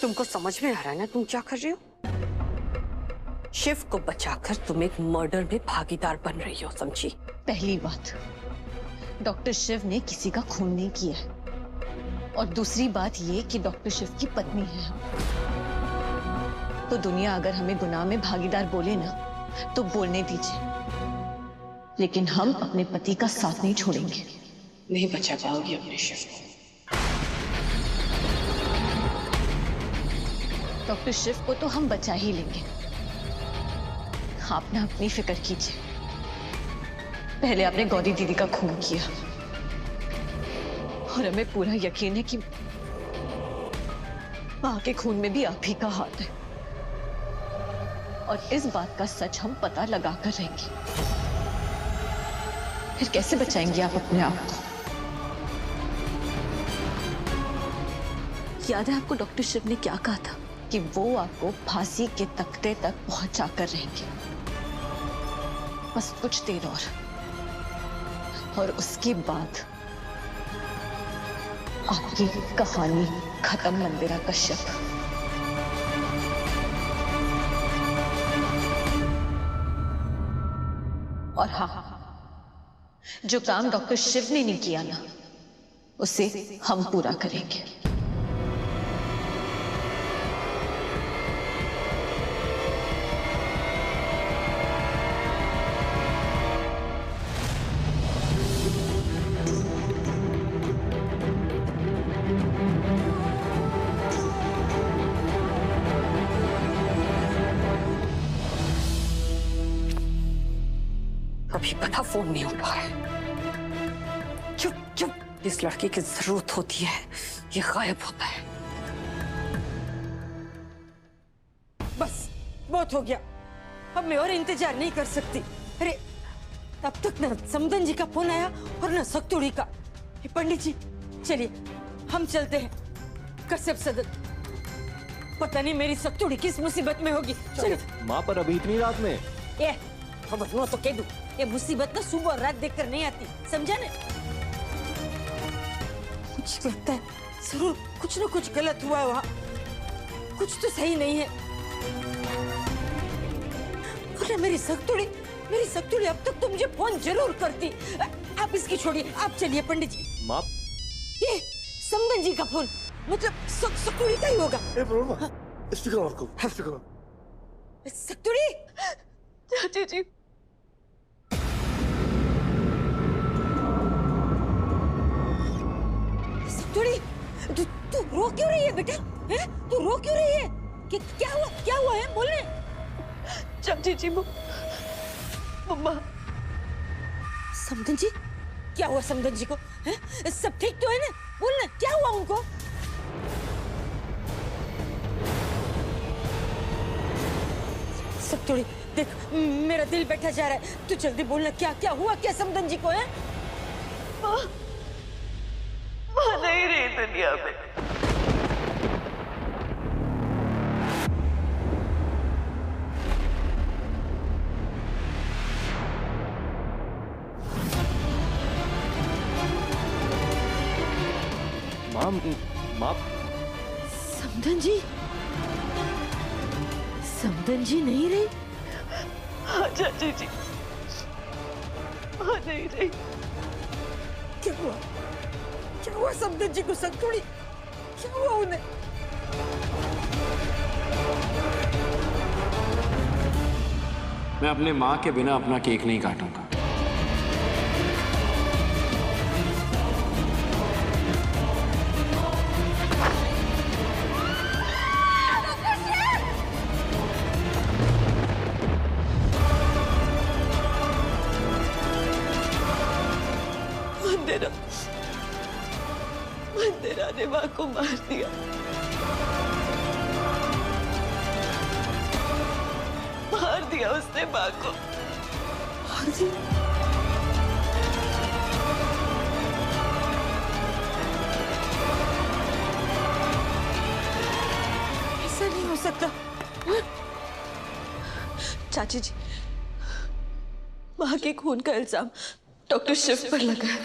तुमको समझ में आ रहा है ना तुम क्या कर रही हो? शिव को बचाकर तुम एक मर्डर में भागीदार बन रही हो, समझी? पहली बात, डॉक्टर शिव ने किसी का खून नहीं किया है, और दूसरी बात ये कि डॉक्टर शिव की पत्नी है हम। तो दुनिया अगर हमें गुनाह में भागीदार बोले ना तो बोलने दीजिए, लेकिन हम अपने पति का साथ नहीं छोड़ेंगे। नहीं बचा पाओगी अपने शिव को। डॉक्टर शिव को तो हम बचा ही लेंगे, आप ना अपनी फिक्र कीजिए। पहले आपने गौरी दीदी का खून किया और हमें पूरा यकीन है कि मां के खून में भी आप ही का हाथ है, और इस बात का सच हम पता लगा कर रहेंगे। फिर कैसे बचाएंगे आप अपने आप को? याद है आपको डॉक्टर शिव ने क्या कहा था कि वो आपको फांसी के तख्ते तक पहुंचा कर रहेंगे, बस कुछ देर और उसके बाद आपकी कहानी खत्म। मंदिरा कश्यप, और हाँ, जो काम डॉक्टर शिव ने नहीं किया ना, उसे हम पूरा करेंगे। अभी पता फोन नहीं उठा है। चुप चुप, इस लड़के की जरूरत होती है, ये गायब होता है। बस बहुत हो गया, अब मैं और इंतजार नहीं कर सकती। अरे तब तक न समदन जी का फोन आया और न सक्तुड़ी का। पंडित जी चलिए हम चलते हैं कश्यप सदन। पता नहीं मेरी सक्तुड़ी किस मुसीबत में होगी। चलिए। माँ, पर अभी इतनी रात में? ये खबर नो तो कह दूं, ये मुसीबत ना सुबह और रात देखकर नहीं आती, समझा ना? मुझे लगता है जरूर कुछ ना कुछ गलत हुआ है वहाँ, कुछ तो सही नहीं है। अरे मेरी सक्तुड़ी अब तक तो मुझे फोन जरूर करती। आप इसकी छोड़िए, आप चलिए पंडित जी। माँ, ये समदन जी का फोन, मतलब सक्तुड़ी का ही होगा। सक्तुड़ी, चाची जी, तू रो क्यों रही है बेटा? हैं? तू रो क्यों रही है? क्या हुआ है? बोलने। चाची जी, मम्मा। समदन जी, क्या हुआ समदन जी को? हैं? सब ठीक तो है ना? बोलना, क्या हुआ उनको? सक्तुड़ी देख, मेरा दिल बैठा जा रहा है, तू जल्दी बोलना, क्या हुआ क्या समदन जी को? है मां नहीं रही दुनिया में। माँ, समदन जी नहीं रही? हाँ चाची जी, मां नहीं रही। क्या हुआ समदन जी को? सक्तुड़ी, क्या हुआ उन्हें? मैं अपने माँ के बिना अपना केक नहीं काटूंगा। मंदिरा ने मां को मार दिया। मार दिया उसने मां को। मार दिया? ऐसा नहीं हो सकता। चाची जी, मां के खून का इल्जाम डॉक्टर शिव पर लगा है।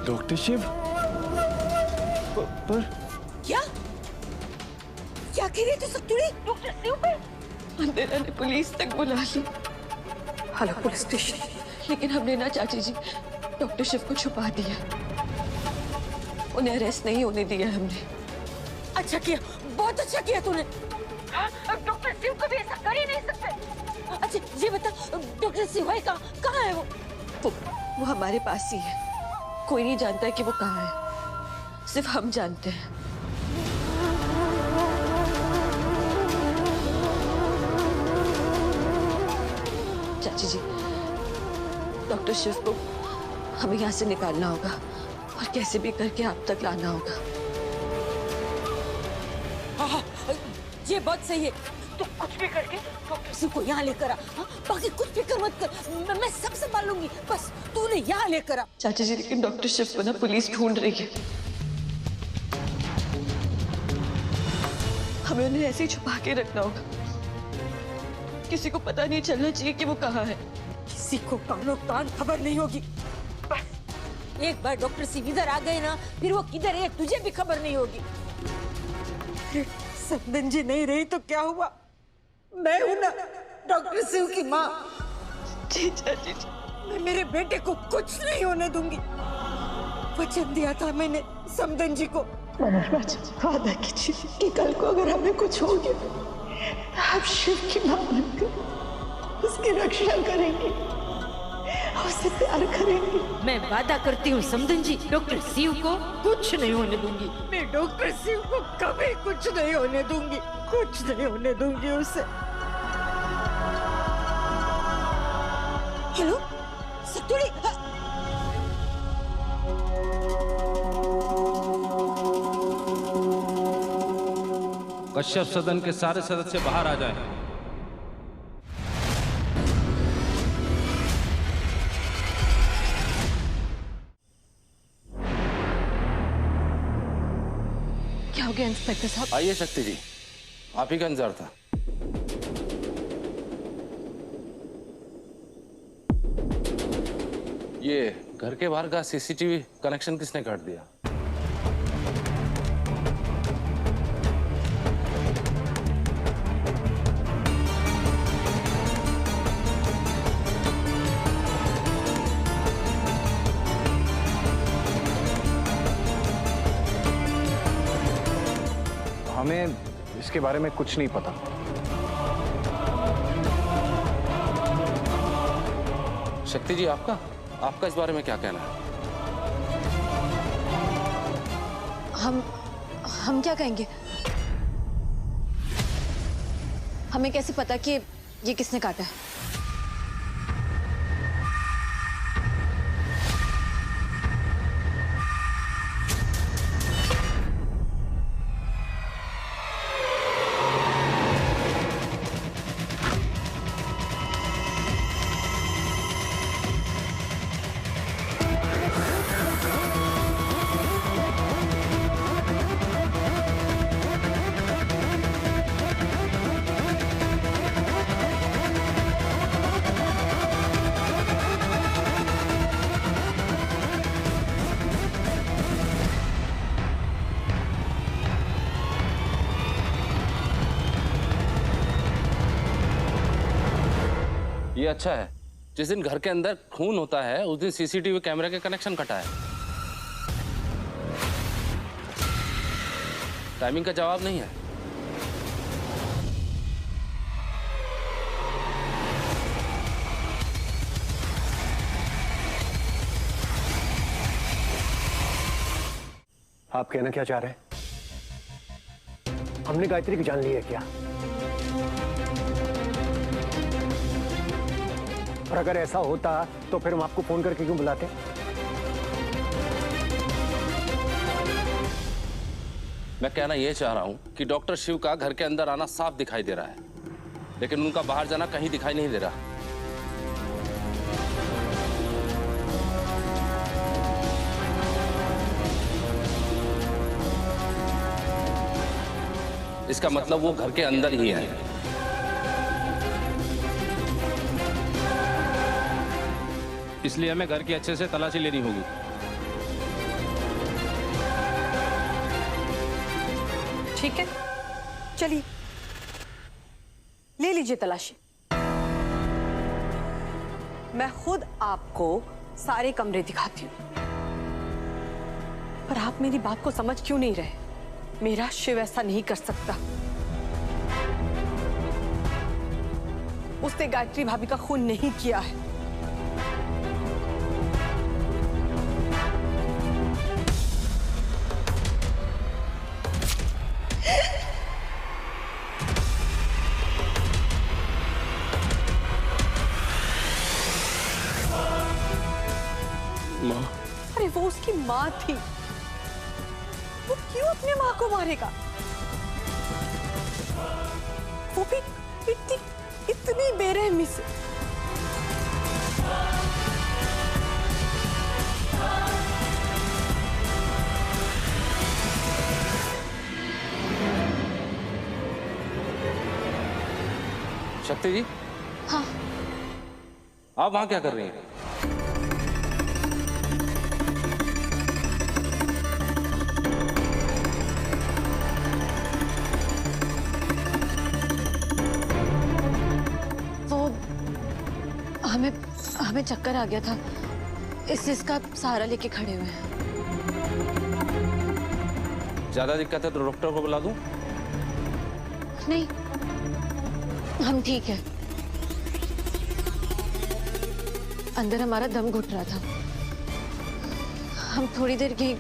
डॉक्टर शिव पर क्या क्या कह रही तू सत्तुड़ी? डॉक्टर शिव पे अंधेरा ने पुलिस तक बुला ली। Hello police station. लेकिन हमने ना चाची जी डॉक्टर शिव को छुपा दिया, उन्हें अरेस्ट नहीं होने दिया हमने। अच्छा किया, बहुत अच्छा किया तूने। डॉक्टर शिव कभी ऐसा कर ही नहीं सकते। अच्छा ये बता, डॉक्टर शिव है कहाँ है वो? वो हमारे पास ही है, कोई नहीं जानता है कि वो कहाँ है, सिर्फ हम जानते हैं। चाची जी, डॉक्टर शिव को हमें यहाँ से निकालना होगा और कैसे भी करके आप तक लाना होगा। हाँ, ये बात सही है। तू कुछ भी करके डॉक्टर शिव को यहाँ लेकर आ। हाँ? बाकी कुछ फिक्र मत कर, मैं सब संभाल लूंगी, बस तूने यहाँ लेकर आ। चाची जी, लेकिन डॉक्टर शिव को ना पुलिस ढूंढ रही है, हमें उन्हें ऐसे ही छुपा के रखना होगा, किसी को पता नहीं चलना चाहिए कि वो कहाँ है। किसी को कानो कान खबर नहीं होगी। बस एक बार डॉक्टर शिव इधर आ गए ना, फिर वो किधर है तुझे भी खबर नहीं होगी। अरे समदन जी नहीं रही तो क्या हुआ? मैं हूं ना डॉक्टर शिव की माँ। जी चाची जी, मैं मेरे बेटे को कुछ नहीं होने दूंगी। वचन दिया था मैंने समदन जी को। वादा कीजिए कि कल को अगर हमें कुछ हो गया, आप शिव की मां बनकर उसकी रक्षा करेंगे, उससे प्यार करेंगे। मैं वादा करती हूँ समदन जी, डॉक्टर शिव को कुछ नहीं होने दूंगी। मैं डॉक्टर शिव को कभी कुछ नहीं होने दूंगी, कुछ नहीं होने दूंगी उसे। हेलो सत्तुड़ी। कश्यप सदन के सारे सदस्य बाहर आ जाएं। क्या हो गया इंस्पेक्टर साहब? आइए शक्ति जी, आप ही का इंतजार था। ये घर के बाहर का सीसीटीवी कनेक्शन किसने काट दिया? हमें इसके बारे में कुछ नहीं पता। शक्ति जी, आपका इस बारे में क्या कहना है? हम क्या कहेंगे? हमें कैसे पता कि ये किसने काटा है? ये अच्छा है, जिस दिन घर के अंदर खून होता है उस दिन सीसीटीवी कैमरे के कनेक्शन कटा है। टाइमिंग का जवाब नहीं है। आप कहना क्या चाह रहे हैं? हमने गायत्री की जान ली है क्या? और अगर ऐसा होता तो फिर हम आपको फोन करके क्यों बुलाते? मैं कहना यह चाह रहा हूं कि डॉक्टर शिव का घर के अंदर आना साफ दिखाई दे रहा है, लेकिन उनका बाहर जाना कहीं दिखाई नहीं दे रहा। इसका मतलब वो घर के अंदर ही है। इसलिए हमें घर की अच्छे से तलाशी लेनी होगी। ठीक है, चलिए ले लीजिए तलाशी। मैं खुद आपको सारे कमरे दिखाती हूँ। पर आप मेरी बात को समझ क्यों नहीं रहे? मेरा शिव ऐसा नहीं कर सकता। उसने गायत्री भाभी का खून नहीं किया है। माँ, अरे वो उसकी माँ थी, वो क्यों अपने माँ को मारेगा? वो भी इतनी बेरहमी से। शक्ति जी। हाँ। आप वहां क्या कर रही हैं? हमें चक्कर आ गया था, इससे इसका सहारा लेके खड़े हुए हैं। ज्यादा दिक्कत है तो डॉक्टर को बुला दूं? नहीं, हम ठीक है। अंदर हमारा दम घुट रहा था, हम थोड़ी देर यहीं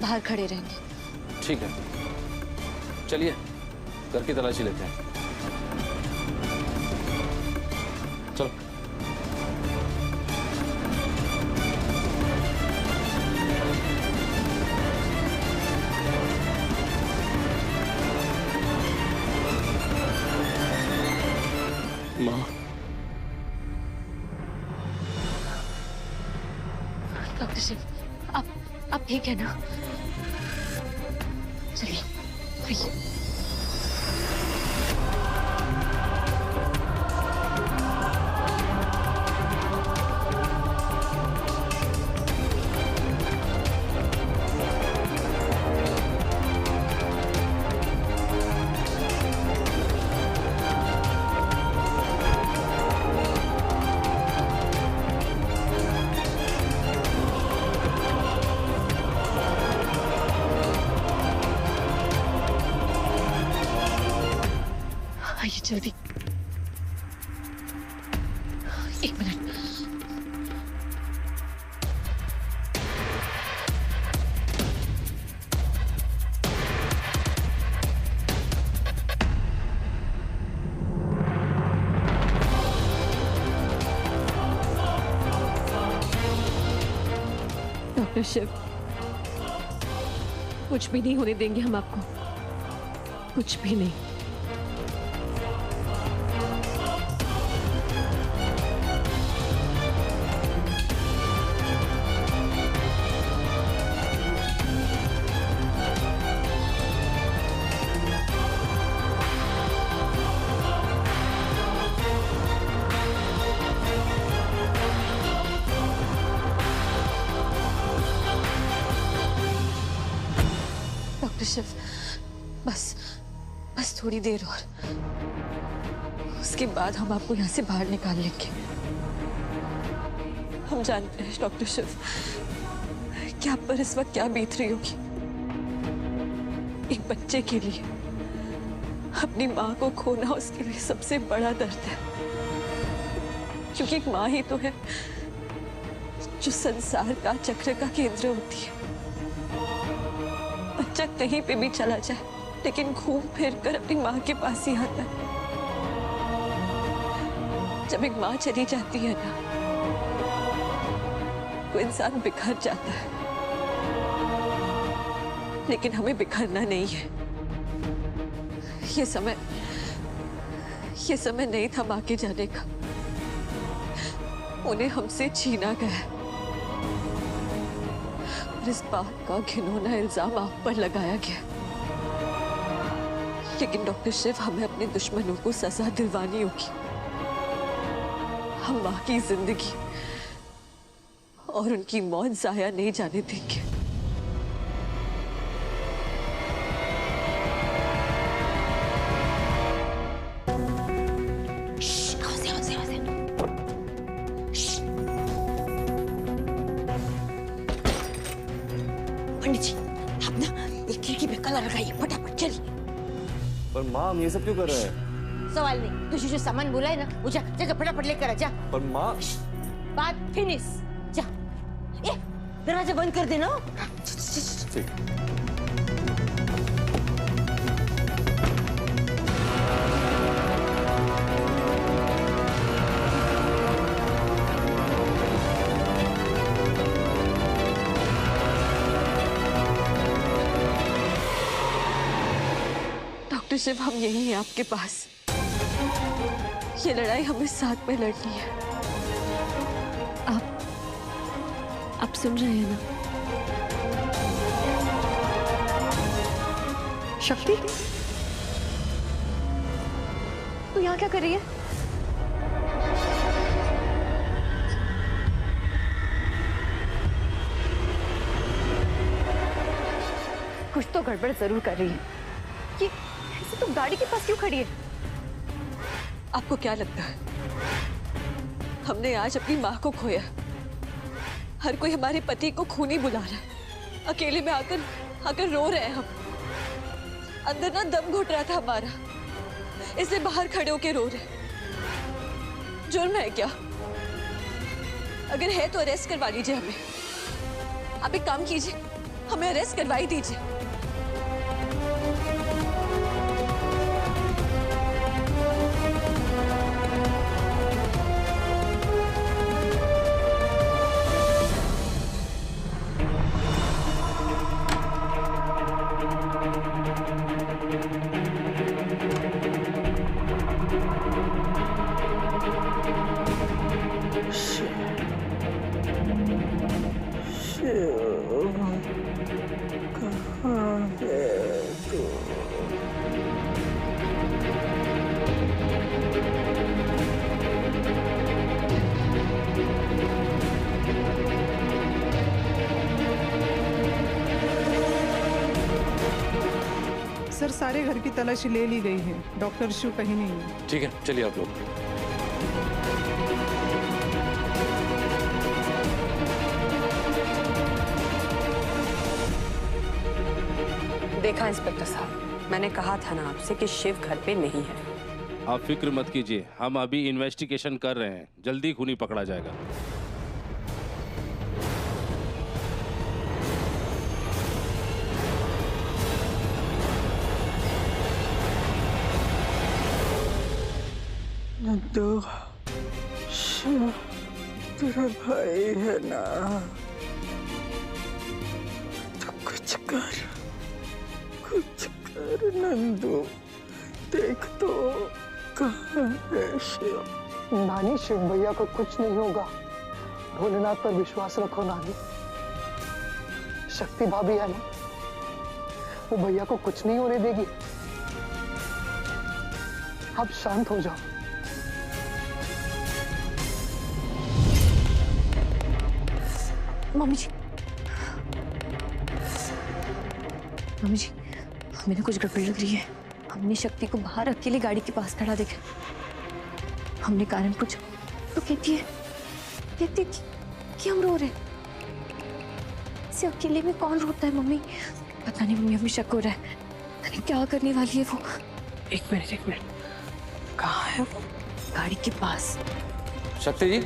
बाहर खड़े रहेंगे। ठीक है, चलिए घर की तलाशी लेते हैं। चलो। माँ, डॉक्टर शिव, आप ठीक है ना? चलिए आइए। आइए जल्दी, एक मिनट। डॉक्टर शिव, कुछ भी नहीं होने देंगे हम आपको, कुछ भी नहीं। डॉक्टर शिव, बस थोड़ी देर और, उसके बाद हम आपको यहाँ से बाहर निकाल लेंगे। हम जानते हैं डॉक्टर शिव कि आप पर इस वक्त क्या बीत रही होगी। एक बच्चे के लिए अपनी माँ को खोना उसके लिए सबसे बड़ा दर्द है, क्योंकि एक माँ ही तो है जो संसार का चक्र का केंद्र होती है। बच्चा कहीं पे भी चला जाए लेकिन घूम फिर कर अपनी माँ के पास ही आता है। जब एक माँ चली जाती है ना, वो इंसान बिखर जाता है, लेकिन हमें बिखरना नहीं है। ये समय नहीं था माँ के जाने का, उन्हें हमसे छीना गया। और इस बात का घिनौना इल्जाम आप पर लगाया गया, लेकिन डॉक्टर शिव, हमें अपने दुश्मनों को सजा दिलवानी होगी। हम माँ की जिंदगी और उनकी मौत जाया नहीं जाने देंगे। पंडित जी आप ना एक खिड़की पे कलर लगाइए फटाफट, चलिए। पर माँ हम ये सब क्यों कर रहे हैं? सवाल नहीं, तुझे जो सामान बोला है ना वो जा जगह फटाफट लेकर आ जा। पर माँ बात फिनिश, जा। ए, दरवाजा बंद कर देना। ठीक। डॉक्टर शिव, हम यही हैं आपके पास। ये लड़ाई हमें साथ में लड़नी है। आप सुन रहे हैं ना? शक्ति, तू यहाँ क्या कर रही है? कुछ तो गड़बड़ जरूर कर रही है। ये ऐसे तुम गाड़ी के पास क्यों खड़ी है? आपको क्या लगता है हमने आज अपनी माँ को खोया? हर कोई हमारे पति को खूनी बुला रहा है। अकेले में आकर रो रहे हैं हम। अंदर ना दम घुट रहा था हमारा, इसलिए बाहर खड़े होके रो रहे। जुर्म है क्या? अगर है तो अरेस्ट करवा लीजिए हमें। आप एक काम कीजिए, हमें अरेस्ट करवा ही दीजिए। सर, सारे घर की तलाशी ले ली गई है। डॉक्टर शिव कहीं नहीं है। ठीक है, चलिए आप लोग। देखा इंस्पेक्टर साहब, मैंने कहा था ना आपसे कि शिव घर पे नहीं है। आप फिक्र मत कीजिए, हम अभी इन्वेस्टिगेशन कर रहे हैं, जल्दी खूनी पकड़ा जाएगा। नंदू, शिव तेरा भाई है ना, तो कुछ कर नंदू। देख तो कहाँ है शिव। नानी, शिव भैया को कुछ नहीं होगा। भोलेनाथ पर विश्वास रखो नानी। शक्ति भाभी है ना, वो भैया को कुछ नहीं होने देगी। आप शांत हो जाओ। मम्मी जी, मम्मी जी, हमें कुछ गड़बड़ लग रही है। हमने शक्ति को बाहर अकेले गाड़ी के पास खड़ा देखा। हमने कारण पूछा तो कहती है कि हम रो रहे। इसे अकेले में कौन रोता है मम्मी? पता नहीं मम्मी, हमें शक हो रहा है। पता नहीं क्या करने वाली है वो। एक मिनट, कहाँ है वो? गाड़ी के पास। शक्ति जी,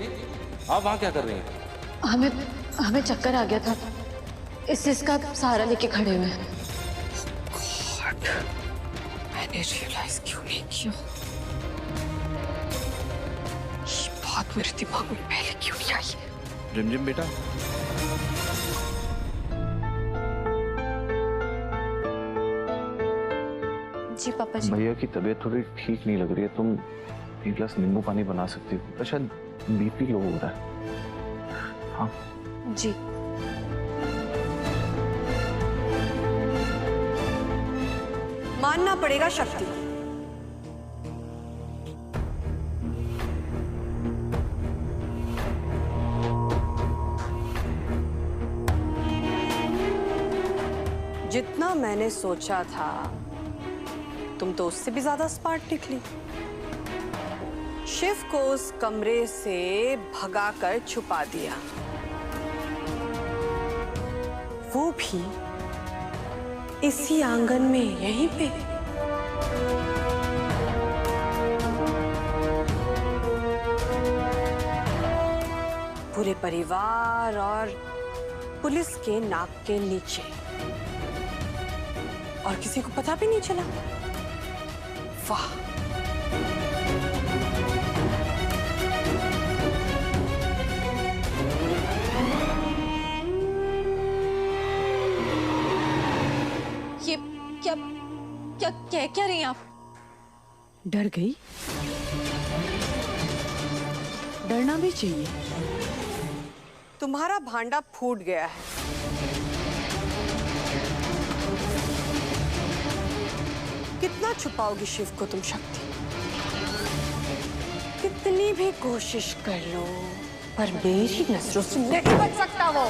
आप वहाँ क्या कर रही हैं? हमें चक्कर आ गया था, इससे इसका सहारा लेके खड़े हुए हैं। मैंने रियलाइज क्यों नहीं किया? ये बात मेरे दिमाग में पहले क्यों नहीं आई? रिमझिम बेटा, जी पापा जी। भैया की तबीयत थोड़ी ठीक नहीं लग रही है, तुम एक गिलास नींबू पानी बना सकती हो? शायद बीपी लो हो रहा है। हाँ जी। मानना पड़ेगा शक्ति, जितना मैंने सोचा था तुम तो उससे भी ज्यादा स्मार्ट निकली। शिव को उस कमरे से भगाकर छुपा दिया, वो भी इसी आंगन में, यहीं पे? पूरे परिवार और पुलिस के नाक के नीचे, और किसी को पता भी नहीं चला। वाह! ये क्या क्या कह क्या रही हैं आप? डर गई? डरना भी चाहिए। तुम्हारा भांडा फूट गया है। कितना छुपाओगी शिव को तुम शक्ति? कितनी भी कोशिश कर लो, पर मेरी नजरों से नहीं बच सकता वो।